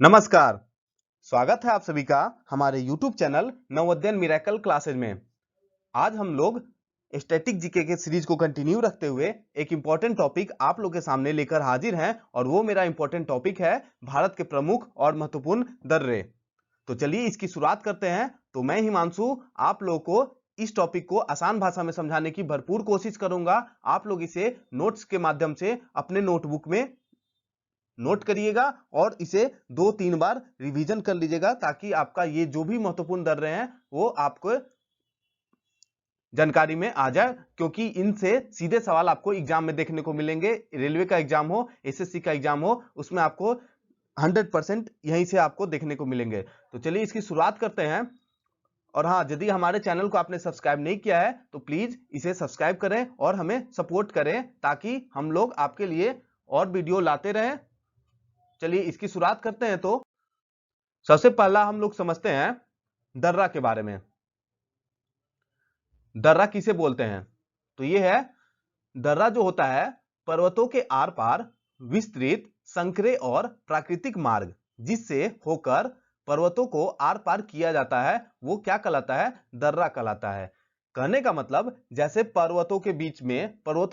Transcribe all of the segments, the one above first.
नमस्कार। स्वागत है आप सभी का हमारे YouTube channel Navodaya miracle classes में। आज हम लोग स्टैटिक जीके के सीरीज को कंटिन्यू रखते हुए एक इंपॉर्टेंट टॉपिक आप लोग के सामने लेकर हाजिर हैं और वो मेरा इंपॉर्टेंट टॉपिक है भारत के प्रमुख और महत्वपूर्ण दर्रे। तो चलिए इसकी शुरुआत करते हैं। तो मैं हिमांशु आप लोगों को इस टॉपिक को आसान भाषा में समझाने की भरपूर कोशिश करूंगा। आप लोग इसे नोट्स के माध्यम से अपने नोटबुक में नोट करिएगा और इसे 2-3 बार रिवीजन कर लीजिएगा ताकि आपका ये जो भी महत्वपूर्ण दर्रे हैं वो आपको जानकारी में आ जाए, क्योंकि इनसे सीधे सवाल आपको एग्जाम में देखने को मिलेंगे। रेलवे का एग्जाम हो, एसएससी का एग्जाम हो, उसमें आपको 100% यहीं से आपको देखने को मिलेंगे। तो चलिए इसकी शुरुआत करते हैं। और हाँ, यदि हमारे चैनल को आपने सब्सक्राइब नहीं किया है तो प्लीज इसे सब्सक्राइब करें और हमें सपोर्ट करें ताकि हम लोग आपके लिए और वीडियो लाते रहें। चलिए इसकी शुरुआत करते हैं। तो सबसे पहला हम लोग समझते हैं दर्रा के बारे में। दर्रा किसे बोलते हैं? तो ये है, दर्रा जो होता है पर्वतों के आर पार विस्तृत संकरे और प्राकृतिक मार्ग जिससे होकर पर्वतों को आर पार किया जाता है, वो क्या कहलाता है? दर्रा कहलाता है। कहने का मतलब जैसे पर्वतों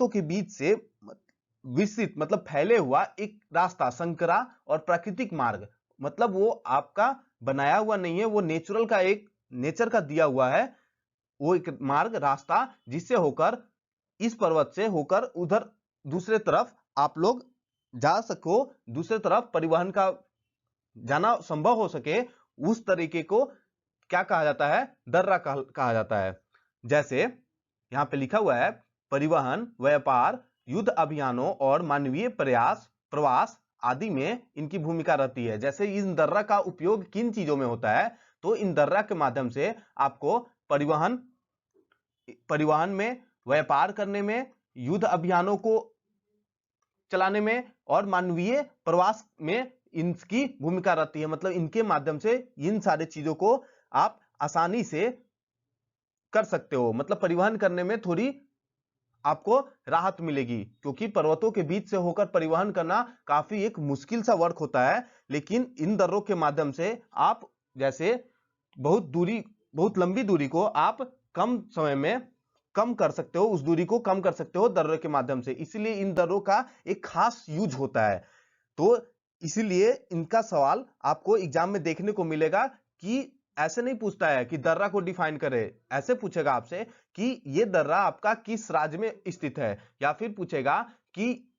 के बीच से विस्तृत मतलब फैले हुआ एक रास्ता, संकरा और प्राकृतिक मार्ग, मतलब वो आपका बनाया हुआ नहीं है, वो नेचर का दिया हुआ है। वो एक मार्ग, रास्ता जिससे होकर इस पर्वत से होकर उधर दूसरे तरफ आप लोग जा सको, दूसरे तरफ परिवहन का जाना संभव हो सके, उस तरीके को क्या कहा जाता है? दर्रा कहा जाता है। जैसे यहां पे लिखा हुआ है, परिवहन, व्यापार, युद्ध अभियानों और मानवीय प्रवास आदि में इनकी भूमिका रहती है। जैसे इन दर्रा का उपयोग किन चीजों में होता है? तो इन दर्रा के माध्यम से आपको परिवहन में, व्यापार करने में, युद्ध अभियानों को चलाने में और मानवीय प्रवास में इनकी भूमिका रहती है। मतलब इनके माध्यम से इन सारी चीजों को आप आसानी से कर सकते हो। मतलब परिवहन करने में थोड़ी आपको राहत मिलेगी, क्योंकि पर्वतों के बीच से होकर परिवहन करना काफी एक मुश्किल सा वर्क होता है। लेकिन इन दर्रों के माध्यम से आप जैसे बहुत लंबी दूरी को आप कम समय में कम कर सकते हो, उस दूरी को कम कर सकते हो दर्रे के माध्यम से। इसलिए इन दर्रों का एक खास यूज होता है। तो इसीलिए इनका सवाल आपको एग्जाम में देखने को मिलेगा कि ऐसे नहीं पूछता है कि दर्रा को डिफाइन करे, ऐसे पूछेगा आपसे कि ये दर्रा आपका किस राज्य में स्थित है, या फिर पूछेगा कि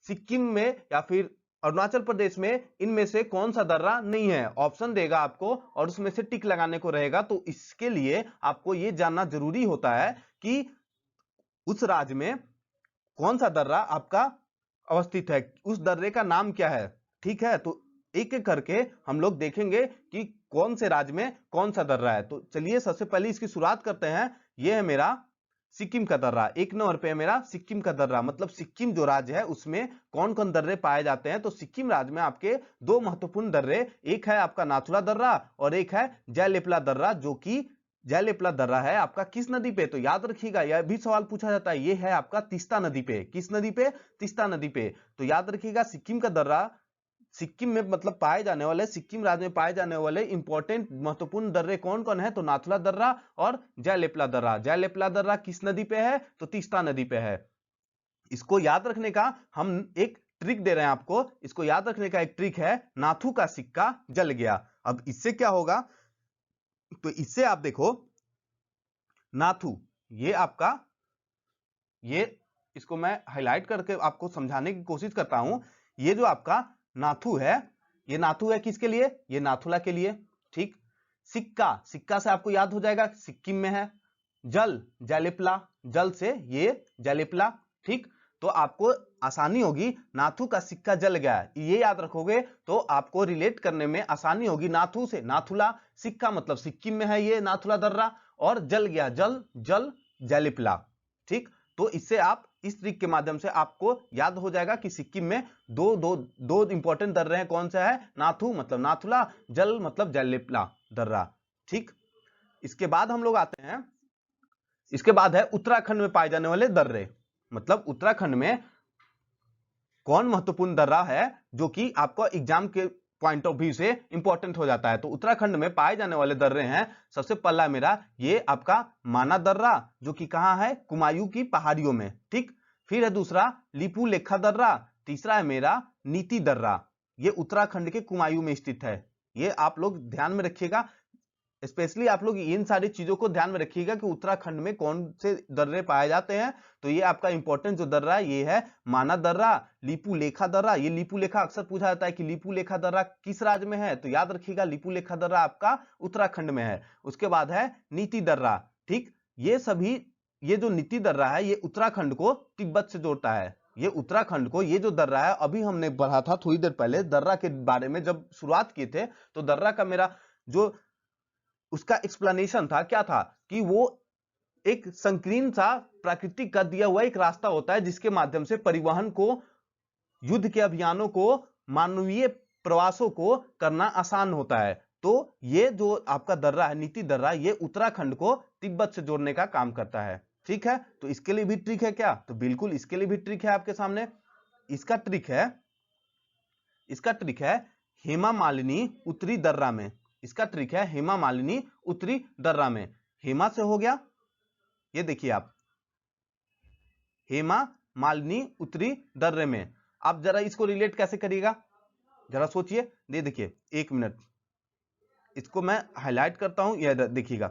सिक्किम में या फिर अरुणाचल प्रदेश में इनमें से कौन सा दर्रा नहीं है। ऑप्शन देगा आपको और उसमें से टिक लगाने को रहेगा। तो इसके लिए आपको यह जानना जरूरी होता है कि उस राज्य में कौन सा दर्रा आपका अवस्थित है, उस दर्रे का नाम क्या है। ठीक है, तो एक एक करके हम लोग देखेंगे कि कौन से राज्य में कौन सा दर्रा है। तो चलिए सबसे पहले इसकी शुरुआत करते हैं। यह है मेरा सिक्किम का दर्रा। 1 नंबर पे है मेरा सिक्किम का दर्रा। मतलब सिक्किम जो राज्य है उसमें कौन कौन दर्रे पाए जाते हैं? तो सिक्किम राज्य में आपके दो महत्वपूर्ण दर्रे, एक है आपका नाथुला दर्रा और एक है जयलेपला दर्रा, जो कि जयलेपला दर्रा है आपका किस नदी पे? तो याद रखिएगा, यह भी सवाल पूछा जाता है, ये है आपका तीस्ता नदी पे। किस नदी पे? तीस्ता नदी पे। तो याद रखिएगा सिक्किम का दर्रा, सिक्किम में मतलब पाए जाने वाले, सिक्किम राज्य में पाए जाने वाले इंपॉर्टेंट महत्वपूर्ण दर्रे कौन कौन है? तो नाथुला दर्रा और जयलेपला दर्रा। जयलेपला दर्रा किस नदी पे है? तो तीस्ता नदी पे है। इसको याद रखने का हम एक ट्रिक दे रहे हैं आपको। इसको याद रखने का एक ट्रिक है, नाथू का सिक्का जल गया। अब इससे क्या होगा? तो इससे आप देखो, नाथू, ये आपका, ये इसको मैं हाईलाइट करके आपको समझाने की कोशिश करता हूं। ये जो आपका नाथू है, ये नाथू है किसके लिए? ये नाथुला के लिए। ठीक। सिक्का, सिक्का से आपको याद हो जाएगा सिक्किम में है। जल, जयलेपला, जल से ये जयलेपला। ठीक। तो आपको आसानी होगी, नाथू का सिक्का जल गया, ये याद रखोगे तो आपको रिलेट करने में आसानी होगी। नाथू से नाथुला, सिक्का मतलब सिक्किम में है ये नाथुला दर्रा, और जल गया, जल जल जयलेपला। ठीक। तो इससे आप इस ट्रिक के माध्यम से आपको याद हो जाएगा कि सिक्किम में दो इंपॉर्टेंट दर्रे हैं। कौन सा है? नाथू मतलब नाथुला, जल मतलब जयलेपला दर्रा। ठीक। इसके बाद हम लोग आते हैं, इसके बाद है उत्तराखंड में पाए जाने वाले दर्रे। मतलब उत्तराखंड में कौन महत्वपूर्ण दर्रा है जो कि आपको एग्जाम के पॉइंट ऑफ व्यू से इंपॉर्टेंट हो जाता है। तो उत्तराखंड में पाए जाने वाले दर्रे हैं, सबसे पहला मेरा ये आपका माना दर्रा, जो कि कहाँ है, कुमायूं की पहाड़ियों में, ठीक। फिर है दूसरा लिपू लेखा दर्रा, तीसरा है मेरा नीति दर्रा, ये उत्तराखंड के कुमायूं में स्थित है। ये आप लोग ध्यान में रखिएगा, स्पेशली आप लोग इन सारी चीजों को ध्यान में रखिएगा कि उत्तराखंड में कौन से दर्रे पाए जाते हैं। तो ये आपका इंपॉर्टेंट जो दर्रा है ये है माना दर्रा, लिपू लेखा दर्रा। ये लिपू लेखा अक्सर पूछा जाता है कि लिपू लेखा दर्रा किस राज्य में है, तो याद रखिएगा लिपू लेखा दर्रा आपका उत्तराखंड में है। उसके बाद है नीति दर्रा, ठीक। ये सभी, ये जो नीति दर्रा है ये उत्तराखंड को तिब्बत से जोड़ता है। ये उत्तराखंड को, ये जो दर्रा है अभी हमने पढ़ा था थोड़ी देर पहले दर्रा के बारे में, जब शुरुआत किए थे तो दर्रा का मेरा जो उसका एक्सप्लेनेशन था क्या था कि वो एक संकीर्ण सा प्राकृतिक का दिया हुआ एक रास्ता होता है जिसके माध्यम से परिवहन को, युद्ध के अभियानों को, मानवीय प्रवासों को करना आसान होता है। तो ये जो आपका दर्रा है नीति दर्रा, ये उत्तराखंड को तिब्बत से जोड़ने का काम करता है, ठीक है। तो इसके लिए भी ट्रिक है क्या, तो बिल्कुल इसके लिए भी ट्रिक है आपके सामने। इसका ट्रिक है हेमा मालिनी उत्तरी दर्रा में। इसका ट्रिक है हेमा मालिनी उत्तरी दर्रा में। हेमा से हो गया, ये देखिए आप, हेमा मालिनी उत्तरी दर्रे में। आप जरा इसको रिलेट कैसे करिएगा, जरा सोचिए, दे देखिए 1 मिनट, इसको मैं हाईलाइट करता हूं, यह देखिएगा।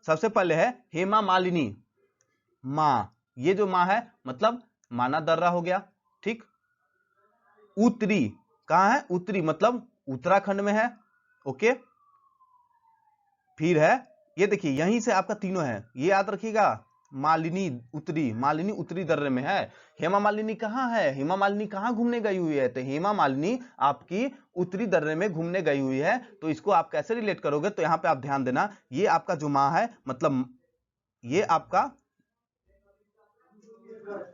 सबसे पहले है हेमा मालिनी, मां, ये जो मां है मतलब माना दर्रा हो गया, ठीक। उत्तरी कहां है, उत्तरी मतलब उत्तराखंड में है, ओके। फिर है ये देखिए यहीं से आपका तीनों है, ये याद रखिएगा, मालिनी उत्तरी दर्रे में है। हेमा मालिनी कहां है, हेमा मालिनी कहां घूमने गई हुई है, तो हेमा मालिनी आपकी उत्तरी दर्रे में घूमने गई हुई है। तो इसको आप कैसे रिलेट करोगे, तो यहां पे आप ध्यान देना, ये आपका जो मां है मतलब ये आपका,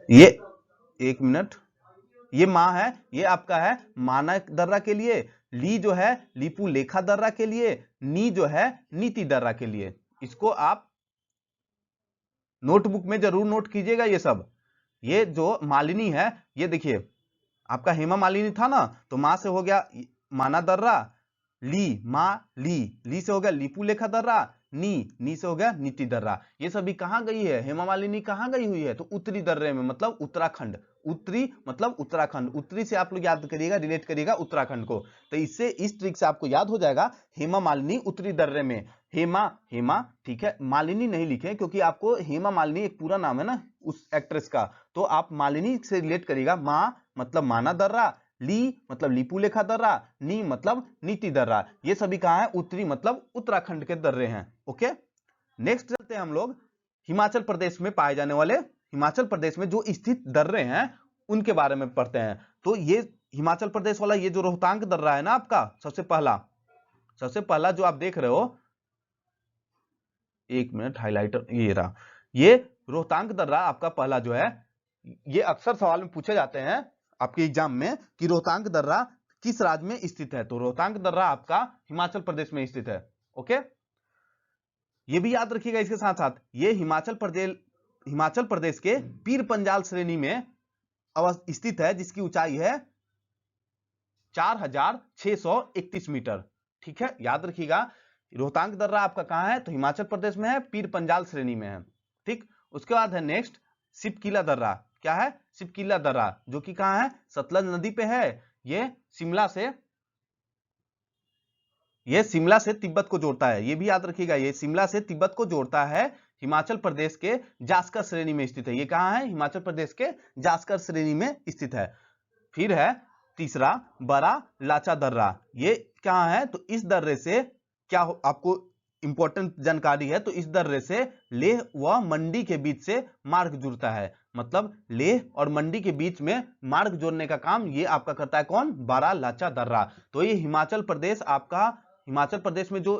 ये 1 मिनट, ये मां है, ये आपका है माना दर्रा के लिए, ली जो है लिपू लेखा दर्रा के लिए, नी जो है नीति दर्रा के लिए। इसको आप नोटबुक में जरूर नोट कीजिएगा ये सब। ये जो मालिनी है, ये देखिए आपका हेमा मालिनी था ना, तो मां से हो गया माना दर्रा, ली से हो गया लिपू लेखा दर्रा, नी से हो गया नीति दर्रा। ये सभी कहां गई है, हेमा मालिनी कहां गई हुई है, तो उत्तरी दर्रे में, मतलब उत्तराखंड। उत्तरी मतलब उत्तराखंड, उत्तरी से आप लोग याद करिएगा, रिलेट करिएगा उत्तराखंड को। तो इससे, इस ट्रिक से आपको याद हो जाएगा हेमा मालिनी उत्तरी दर्रे में। हेमा ठीक है, मालिनी नहीं लिखे क्योंकि आपको हेमा मालिनी एक पूरा नाम है ना उस एक्ट्रेस का, तो आप मालिनी से रिलेट करिएगा। मां मतलब माना दर्रा, ली मतलब लिपू लेखा दर्रा, नी मतलब नीति दर्रा। ये सभी कहां है, उत्तरी मतलब उत्तराखंड के दर्रे हैं, ओके। नेक्स्ट चलते हैं हम लोग हिमाचल प्रदेश में पाए जाने वाले, हिमाचल प्रदेश में जो स्थित दर्रे हैं उनके बारे में पढ़ते हैं। तो ये हिमाचल प्रदेश वाला ये जो रोहतांग दर्रा है ना आपका, सबसे पहला जो आप देख रहे हो, 1 मिनट, हाइलाइटर ये रहा, ये रोहतांग दर्रा आपका पहला जो है, ये अक्सर सवाल में पूछे जाते हैं आपके एग्जाम में कि रोहतांग दर्रा किस राज्य में स्थित है, तो रोहतांग दर्रा आपका हिमाचल प्रदेश में स्थित है, ओके। ये भी याद रखिएगा इसके साथ साथ, ये हिमाचल प्रदेश के पीर पंजाल श्रेणी में स्थित है, जिसकी ऊंचाई है 4631 मीटर, ठीक है। याद रखिएगा रोहतांग दर्रा आपका कहां है, तो हिमाचल प्रदेश में है, पीर पंजाल श्रेणी में है, ठीक। उसके बाद है नेक्स्ट सिपकिला दर्रा, क्या है, सिपकिला दर्रा, जो कि कहां है, सतलज नदी पे है। ये शिमला से तिब्बत को जोड़ता है, ये भी याद रखिएगा, ये शिमला से तिब्बत को जोड़ता है, हिमाचल प्रदेश के जास्कर श्रेणी में स्थित है। ये कहां है, हिमाचल प्रदेश के जास्कर श्रेणी में स्थित है। फिर है तीसरा बड़ा लाचा दर्रा, ये कहां है, तो इस दर्रे से क्या आपको इंपॉर्टेंट जानकारी है, तो इस दर्रे से लेह व मंडी के बीच से मार्ग जुड़ता है, मतलब लेह और मंडी के बीच में मार्ग जोड़ने का काम ये आपका करता है कौन, बड़ा लाचा दर्रा। तो ये हिमाचल प्रदेश में जो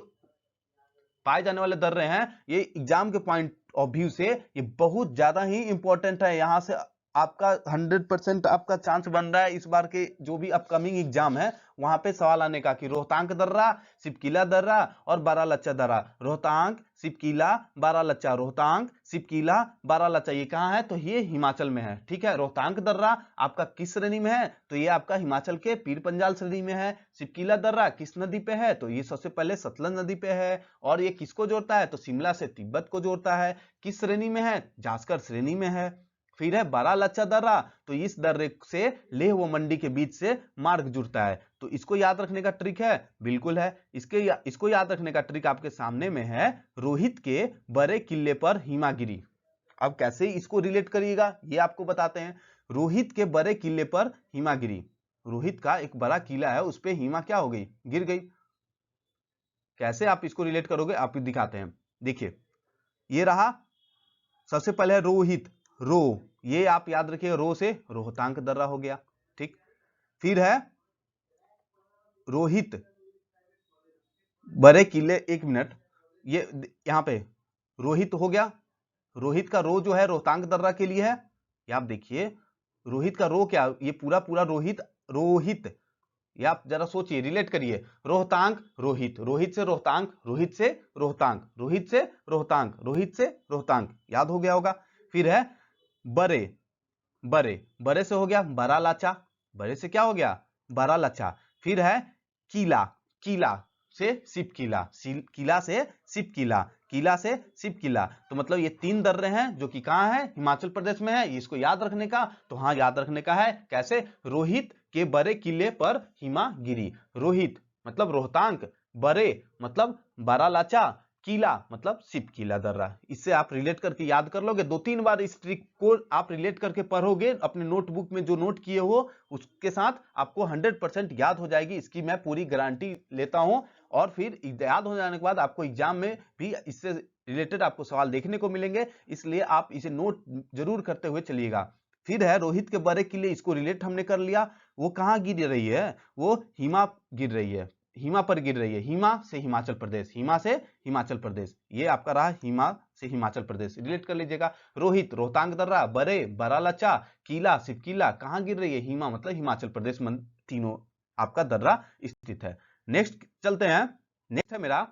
पाए जाने वाले दर्रे हैं, ये एग्जाम के पॉइंट ऑफ व्यू से ये बहुत ज्यादा ही इंपॉर्टेंट है। यहां से आपका 100% आपका चांस बन रहा है इस बार के जो भी अपकमिंग एग्जाम है वहां पे सवाल आने का कि रोहतांग दर्रा, सिपकीला दर्रा और बारालच्चा दर्रा। रोहतांग, सिपकीला, बारालच्चा, रोहतांग, सिपकीला, बारालच्चा, ये कहाँ है? तो ये हिमाचल में है। ठीक है, रोहतांग दर्रा आपका किस श्रेणी में है? तो ये आपका हिमाचल के पीर पंजाल श्रेणी में है। सिपकीला दर्रा किस नदी पे है? तो ये सबसे पहले सतलज नदी पे है। और ये किसको जोड़ता है? तो शिमला से तिब्बत को जोड़ता है। किस श्रेणी में है? जास्कर श्रेणी में है। फिर है बारालच्चा दर्रा, तो इस दर्रे से लेह व मंडी के बीच से मार्ग जुड़ता है। तो इसको याद रखने का ट्रिक है, बिल्कुल है। इसको याद रखने का ट्रिक आपके सामने में है, रोहित के बड़े किले पर हिमागिरी। अब कैसे इसको रिलेट करिएगा ये आपको बताते हैं। रोहित के बड़े किले पर हिमागिरी, रोहित का एक बड़ा किला है, उस पे हिमा क्या हो गई? गिर गई। कैसे आप इसको रिलेट करोगे आप दिखाते हैं। देखिए ये रहा, सबसे पहले है रोहित, रो, ये आप याद रखिएगा, रो से रोहतांग दर्रा हो गया। ठीक, फिर है रोहित बड़े किले, एक मिनट, ये यहां पे रोहित हो गया। रोहित का रो जो है रोहतांग दर्रा के लिए है। ये आप देखिए रोहित का रो क्या, ये पूरा पूरा रोहित, रोहित, ये आप जरा सोचिए, रिलेट करिए। रोहतांग, रोहित, रोहित से रोहतांग, रोहित से रोहतांग, रोहित से रोहतांग, रोहित से रोहतांग, याद हो गया होगा। फिर है बड़े, बड़े, बड़े से हो गया बारालाचा, बड़े से क्या हो गया? बारालाचा। फिर है किला, किला से सिपकीला, किला से सिपकीला, किला से सिपकीला। तो मतलब ये तीन दर्रे हैं जो कि कहाँ है? हिमाचल प्रदेश में है। इसको याद रखने का, तो हाँ याद रखने का है। कैसे? रोहित के बड़े किले पर हिमागिरी। रोहित मतलब रोहतांग, बड़े मतलब बारालाचा, किला मतलब सिपकीला दर्रा। इससे आप रिलेट करके याद कर लोगे, 2-3 बार इस ट्रिक को आप रिलेट करके पढ़ोगे, अपने नोटबुक में जो नोट किए हो उसके साथ आपको 100% याद हो जाएगी, इसकी मैं पूरी गारंटी लेता हूं। और फिर याद हो जाने के बाद आपको एग्जाम में भी इससे रिलेटेड आपको सवाल देखने को मिलेंगे, इसलिए आप इसे नोट जरूर करते हुए चलिएगा। फिर है रोहित के बड़े किले, इसको रिलेट हमने कर लिया। वो कहाँ गिर रही है? वो हिमा गिर रही है, हिमा पर गिर रही है। हिमा से हिमाचल प्रदेश, हिमा से हिमाचल प्रदेश, ये आपका रहा हिमा से हिमाचल प्रदेश, रिलेट कर लीजिएगा। रोहित रोहतांग दर्रा, बड़े बारालाचा, किला सिपकीला, कहां गिर रही है? हिमा मतलब हिमाचल प्रदेश में तीनों आपका दर्रा स्थित है। नेक्स्ट चलते हैं, नेक्स्ट है मेरा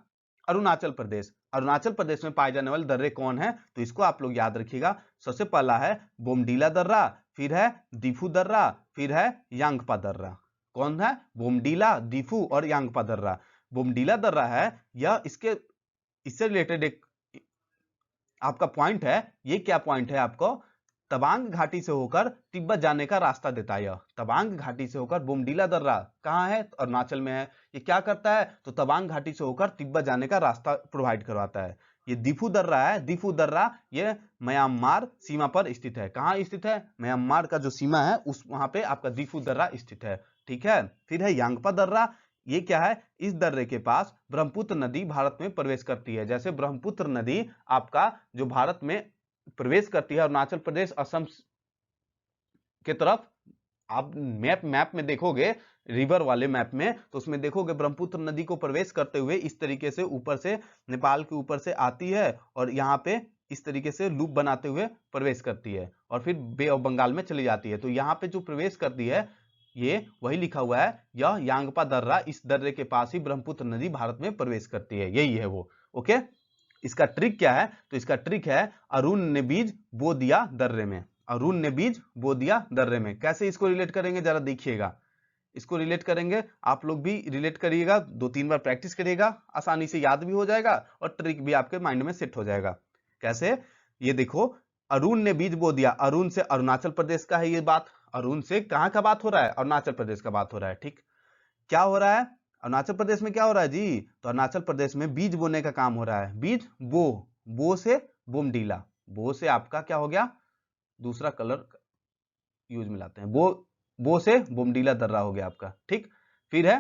अरुणाचल प्रदेश। अरुणाचल प्रदेश में पाए जाने वाले दर्रे कौन है? तो इसको आप लोग याद रखिएगा। सबसे पहला है बोमडीला दर्रा, फिर है दिफू दर्रा, फिर है यांगपा दर्रा। कौन है? बोमडीला, दिफू और यांगपा दर्रा। बोमडीला दर्रा है यह, इससे रिलेटेड एक आपका पॉइंट है। ये क्या पॉइंट है? आपको तवांग घाटी से होकर तिब्बत जाने का रास्ता देता है। यह तवांग घाटी से होकर बोमडीला दर्रा कहाँ है? अरुणाचल में है। ये क्या करता है? तो तवांग घाटी से होकर तिब्बत जाने का रास्ता प्रोवाइड करवाता है। ये दिफू दर्रा है, दिफू दर्रा ये म्यांमार सीमा पर स्थित है। कहाँ स्थित है? म्यांमार का जो सीमा है उस वहां पे आपका दिफू दर्रा स्थित है। ठीक है, फिर है यांगपा दर्रा। ये क्या है? इस दर्रे के पास ब्रह्मपुत्र नदी भारत में प्रवेश करती है। जैसे ब्रह्मपुत्र नदी आपका जो भारत में प्रवेश करती है अरुणाचल प्रदेश असम के तरफ, आप मैप में देखोगे, रिवर वाले मैप में, तो उसमें देखोगे ब्रह्मपुत्र नदी को प्रवेश करते हुए इस तरीके से ऊपर से नेपाल के ऊपर से आती है और यहाँ पे इस तरीके से लूप बनाते हुए प्रवेश करती है और फिर बे ऑफ बंगाल में चली जाती है। तो यहाँ पे जो प्रवेश करती है ये वही लिखा हुआ है, यह यांगपा दर्रा, इस दर्रे के पास ही ब्रह्मपुत्र नदी भारत में प्रवेश करती है, यही है वो। ओके, इसका ट्रिक क्या है? तो इसका ट्रिक है अरुण ने बीज बो दिया दर्रे में, अरुण ने बीज बो दिया दर्रे में। कैसे इसको रिलेट करेंगे जरा देखिएगा, इसको रिलेट करेंगे, आप लोग भी रिलेट करिएगा, 2-3 बार प्रैक्टिस करिएगा, आसानी से याद भी हो जाएगा और ट्रिक भी आपके माइंड में सेट हो जाएगा। कैसे? ये देखो, अरुण ने बीज बो दिया, अरुण से अरुणाचल प्रदेश का है ये बात, अरुण से कहां का बात हो रहा है? अरुणाचल प्रदेश का बात हो रहा है। ठीक, क्या हो रहा है अरुणाचल प्रदेश में? क्या हो रहा है जी? तो अरुणाचल प्रदेश में बीज बोने का काम हो रहा है। बीज बो, बो से बोमडीला, बो से आपका क्या हो गया? दूसरा कलर यूज में लाते हैं, बो से बोमडीला दर्रा हो गया आपका। ठीक, फिर है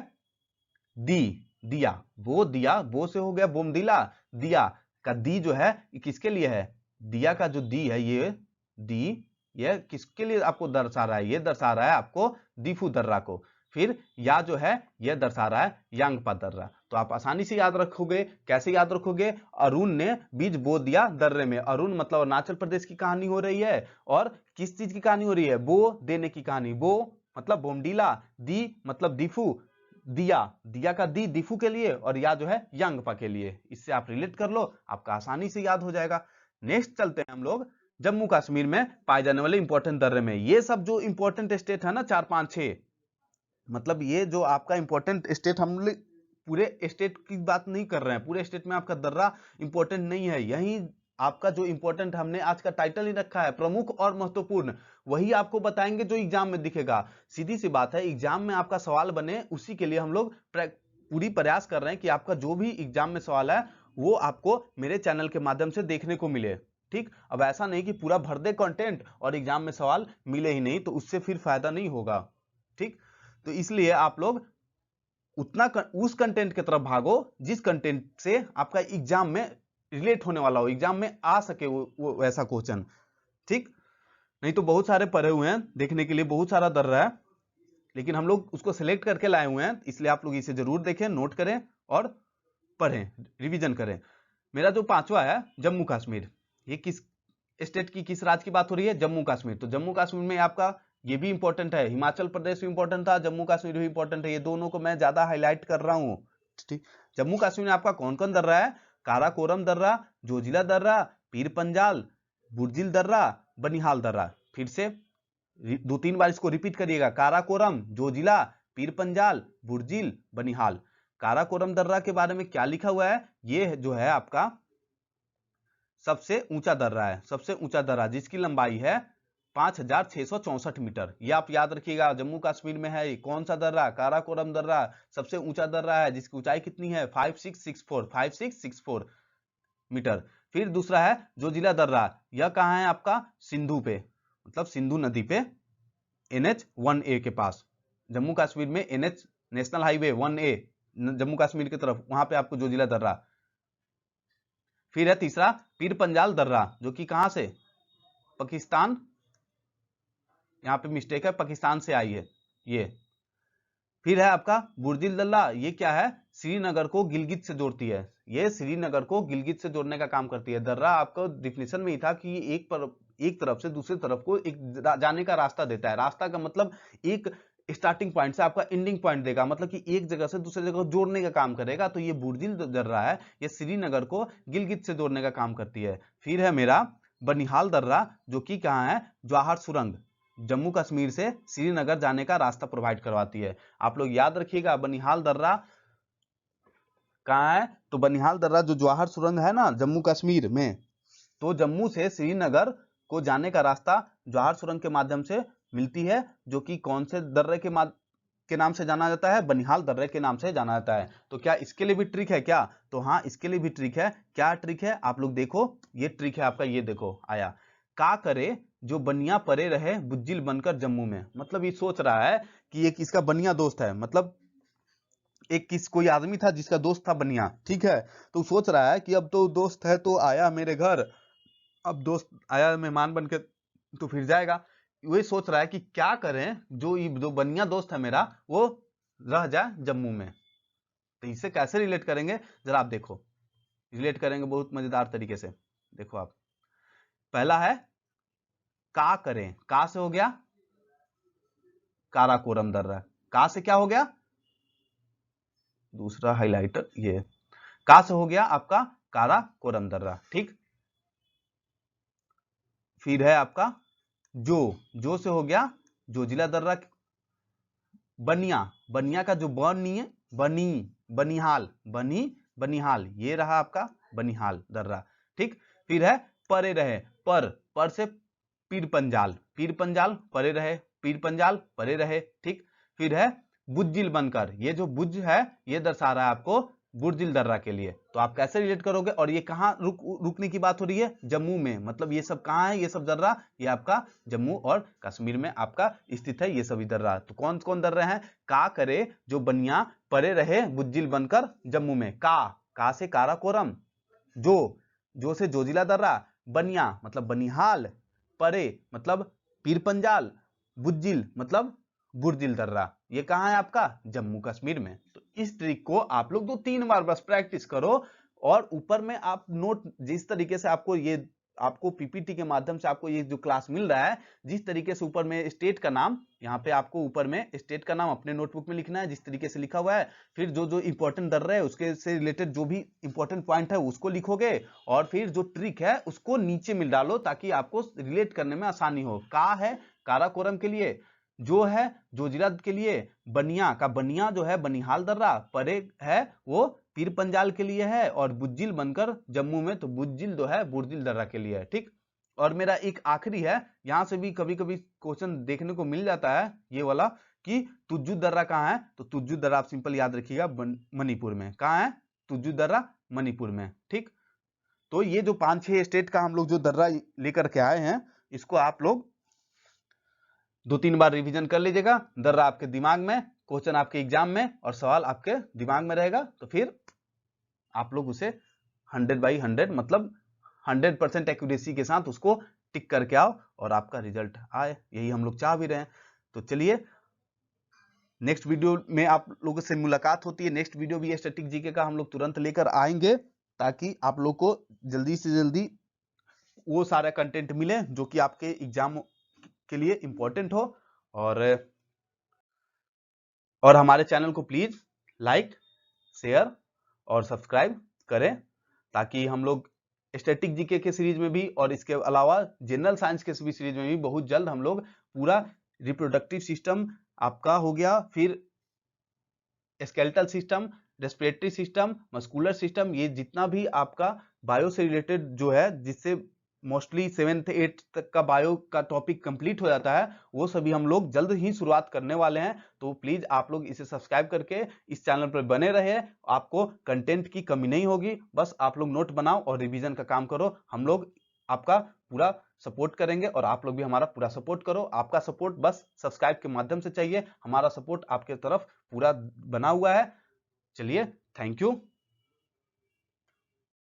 दी, दिया, बो दिया, बो से हो गया बोमडीला, दिया का दी जो है किसके लिए है? दिया का जो दी है, ये दी, ये किसके लिए आपको दर्शा रहा है? ये दर्शा रहा है आपको दिफू दर्रा को। फिर या जो है यह दर्शा रहा है यांगपा दर्रा। तो आप आसानी से याद रखोगे। कैसे याद रखोगे? अरुण ने बीज बो दिया दर्रे में। अरुण मतलब अरुणाचल प्रदेश की कहानी हो रही है, और किस चीज की कहानी हो रही है? बो देने की कहानी। बो मतलब बोमडीला, दी मतलब दीफू, दिया, दिया का दी दीफू के लिए, और या जो है यांगपा के लिए। इससे आप रिलेट कर लो, आपका आसानी से याद हो जाएगा। नेक्स्ट चलते हैं हम लोग जम्मू कश्मीर में पाए जाने वाले इंपॉर्टेंट दर्रे में। ये सब जो इंपॉर्टेंट स्टेट है ना, 4 5 6, मतलब ये जो आपका इंपॉर्टेंट स्टेट, हम लोग पूरे स्टेट की बात नहीं कर रहे हैं, पूरे स्टेट में आपका दर्रा इंपॉर्टेंट नहीं है। यही आपका जो इंपॉर्टेंट, हमने आज का टाइटल ही रखा है प्रमुख और महत्वपूर्ण, वही आपको बताएंगे जो एग्जाम में दिखेगा। सीधी सी बात है, एग्जाम में आपका सवाल बने उसी के लिए हम लोग पूरी प्रयास कर रहे हैं कि आपका जो भी एग्जाम में सवाल है वो आपको मेरे चैनल के माध्यम से देखने को मिले। ठीक, अब ऐसा नहीं कि पूरा भर दे कंटेंट और एग्जाम में सवाल मिले ही नहीं, तो उससे फिर फायदा नहीं होगा। ठीक, तो इसलिए आप लोग उतना उस कंटेंट की तरफ भागो जिस कंटेंट से आपका एग्जाम में रिलेट होने वाला हो, एग्जाम में आ सके वो वैसा क्वेश्चन। ठीक, नहीं तो बहुत सारे पढ़े हुए हैं देखने के लिए, बहुत सारा दर्रा है, लेकिन हम लोग उसको सिलेक्ट करके लाए हुए हैं। इसलिए आप लोग इसे जरूर देखें, नोट करें और पढ़ें, रिवीजन करें। मेरा जो 5वां है जम्मू कश्मीर, ये किस स्टेट की, किस राज्य की बात हो रही है? जम्मू कश्मीर। तो जम्मू कश्मीर में आपका ये भी इंपॉर्टेंट है, हिमाचल प्रदेश भी इंपॉर्टेंट था, जम्मू कश्मीर भी इंपॉर्टेंट है। ये दोनों को मैं ज्यादा हाईलाइट कर रहा हूँ। ठीक, जम्मू कश्मीर में आपका कौन कौन दर्रा है? काराकोरम दर्रा, जोजिला दर्रा, पीर पंजाल, बुर्जिल दर्रा, बनिहाल दर्रा। फिर से 2-3 बार इसको रिपीट करिएगा, काराकोरम, जोजिला, पीर पंजाल, बुर्जिल, बनिहाल। काराकोरम दर्रा के बारे में क्या लिखा हुआ है? ये जो है आपका सबसे ऊंचा दर्रा है, सबसे ऊंचा दर्रा जिसकी लंबाई है 5664 मीटर। ये आप याद रखिएगा, जम्मू कश्मीर में है। कौन सा दर्रा? काराकोरम दर्रा सबसे ऊंचा दर्रा है, जिसकी ऊंचाई कितनी है? 5664 मीटर। फिर दूसरा है जोजिला दर्रा, यह कहां है आपका? सिंधु पे, मतलब सिंधु नदी पे NH 1A के पास। जम्मू कश्मीर में NH national highway 1A Jammu Kashmir की तरफ, वहां पे आपको जोजिला दर्रा। फिर है तीसरा पीर पंजाल दर्रा, जो कि कहां से? पाकिस्तान, यहां पे मिस्टेक है, पाकिस्तान से आई है ये। फिर है आपका बुर्जिल दर्रा, ये क्या है? श्रीनगर को गिलगित से जोड़ती है, ये श्रीनगर को गिलगित से जोड़ने का काम करती है। दर्रा आपको डिफिनेशन में ही था कि एक तरफ से दूसरी तरफ को एक जाने का रास्ता देता है। रास्ता का मतलब एक स्टार्टिंग पॉइंट से आपका एंडिंग पॉइंट देगा, मतलब कि एक जगह से दूसरी जगह जोड़ने का काम करेगा। तो ये बुर्जिल दर्रा है, ये श्रीनगर को गिलगित से जोड़ने का काम करती है। फिर है मेरा बनिहाल दर्रा, जो कि कहाँ है? जवाहर सुरंग, जम्मू कश्मीर से श्रीनगर जाने का रास्ता प्रोवाइड करवाती है। आप लोग याद रखिएगा, बनिहाल दर्रा कहाँ है? तो बनिहाल दर्रा जो जवाहर सुरंग है ना जम्मू कश्मीर में, तो जम्मू से श्रीनगर को जाने का रास्ता जवाहर सुरंग के माध्यम से मिलती है, जो कि कौन से दर्रे के नाम से जाना जाता है? बनिहाल दर्रे के नाम से जाना जाता है। तो क्या इसके लिए भी ट्रिक है क्या? तो हाँ, इसके लिए भी ट्रिक है। क्या ट्रिक है? आप लोग देखो, ये ट्रिक है आपका, ये देखो आया, का करे जो बनिया परे रहे बुज्जिल बनकर जम्मू में। मतलब ये सोच रहा है कि एक इसका बनिया दोस्त है, मतलब एक कोई आदमी था जिसका दोस्त था बनिया, ठीक है? तो सोच रहा है कि अब तो दोस्त है तो आया मेरे घर, अब दोस्त आया मेहमान बनकर तो फिर जाएगा। वही सोच रहा है कि क्या करें जो बनिया दोस्त है मेरा वो रह जाए जम्मू में। तो इसे कैसे रिलेट करेंगे जरा आप देखो, रिलेट करेंगे बहुत मजेदार तरीके से। देखो आप, पहला है का करें, का से हो गया काराकोरम दर्रा, का से क्या हो गया? दूसरा हाइलाइटर, ये का से हो गया आपका काराकोरम दर्रा। ठीक, फिर है आपका जो से हो गया जोजिला दर्रा। बनिया, बनिया का जो बनी है, बनिहाल, बनिहाल, ये रहा आपका बनिहाल दर्रा। ठीक, फिर है परे रहे, पर से पीर पंजाल, पीर पंजाल परे रहे, पीर पंजाल परे रहे। ठीक, फिर है बुज्जिल बनकर, ये जो बुज है ये दर्शा रहा है आपको बुर्जिल दर्रा के लिए। तो आप कैसे रिलेट करोगे? और ये कहां रुकने की बात हो रही है? जम्मू में। मतलब ये सब कहां है? ये सब दर्रा ये आपका जम्मू और कश्मीर में आपका स्थित है, ये सभी दर्रा। तो कौन कौन दर्रा है? का करे जो बनिया परे रहे बुज्जिल बनकर जम्मू में, का से काराकोरम, जो से जोजिला दर्रा, बनिया मतलब बनिहाल, परे मतलब पीर पंजाल, बुज्जिल मतलब बुर्जिल दर्रा, ये कहाँ है आपका? जम्मू कश्मीर में। तो इस ट्रिक को आप लोग 2-3 बार बस प्रैक्टिस करो और ऊपर में आप नोट, जिस तरीके से आपको पीपीटी के माध्यम से आपको ये जो क्लास मिल रहा है, जिस तरीके से ऊपर में स्टेट का नाम, यहाँ पे आपको ऊपर में स्टेट का नाम अपने नोटबुक में लिखना है जिस तरीके से लिखा हुआ है, फिर जो जो इंपॉर्टेंट दर्रा है उसके से रिलेटेड जो भी इंपॉर्टेंट पॉइंट है उसको लिखोगे और फिर जो ट्रिक है उसको नीचे मिल डालो ताकि आपको रिलेट करने में आसानी हो। का है काराकोरम के लिए, जो है जोजिला के लिए, बनिया का बनिया जो है बनिहाल दर्रा, परे है वो पीर पंजाल के लिए है, और बुज्जिल बनकर जम्मू में तो बुज्जिल जो है बुर्जिल दर्रा के लिए है। ठीक, और मेरा एक आखिरी है, यहां से भी कभी कभी क्वेश्चन देखने को मिल जाता है ये वाला कि तुज्जु दर्रा कहाँ है, तो तुज्जु दर्रा आप सिंपल याद रखिएगा मणिपुर में। कहाँ है तुज्जु दर्रा? मणिपुर में। ठीक, तो ये जो 5-6 स्टेट का हम लोग जो दर्रा लेकर के आए हैं, इसको आप लोग 2-3 बार रिवीजन कर लीजिएगा। दर्रा आपके दिमाग में, क्वेश्चन आपके एग्जाम में और सवाल आपके दिमाग में रहेगा, तो फिर आप लोग उसे 100/100 मतलब 100% एक्यूरेसी के साथ उसको टिक करके आओ और आपका रिजल्ट आए, यही हम लोग चाह भी रहे हैं। तो चलिए नेक्स्ट वीडियो में आप लोगों से मुलाकात होती है। नेक्स्ट वीडियो भी स्टैटिक जीके का हम लोग तुरंत लेकर आएंगे ताकि आप लोग को जल्दी से जल्दी वो सारा कंटेंट मिले जो कि आपके एग्जाम के लिए इंपॉर्टेंट हो। और हमारे चैनल को प्लीज लाइक, शेयर और सब्सक्राइब करें ताकि हम लोग स्टैटिक जीके के सीरीज में भी और इसके अलावा जनरल साइंस के सीरीज में भी बहुत जल्द हम लोग पूरा रिप्रोडक्टिव सिस्टम आपका हो गया, फिर skeletal system, respiratory system, muscular system, ये जितना भी आपका बायो से रिलेटेड जो है, जिससे मोस्टली 7th 8th तक का बायो का टॉपिक कंप्लीट हो जाता है, वो सभी हम लोग जल्द ही शुरुआत करने वाले हैं। तो प्लीज आप लोग इसे सब्सक्राइब करके इस चैनल पर बने रहे, आपको कंटेंट की कमी नहीं होगी। बस आप लोग नोट बनाओ और रिवीजन का काम करो, हम लोग आपका पूरा सपोर्ट करेंगे और आप लोग भी हमारा पूरा सपोर्ट करो। आपका सपोर्ट बस सब्सक्राइब के माध्यम से चाहिए, हमारा सपोर्ट आपके तरफ पूरा बना हुआ है। चलिए, थैंक यू।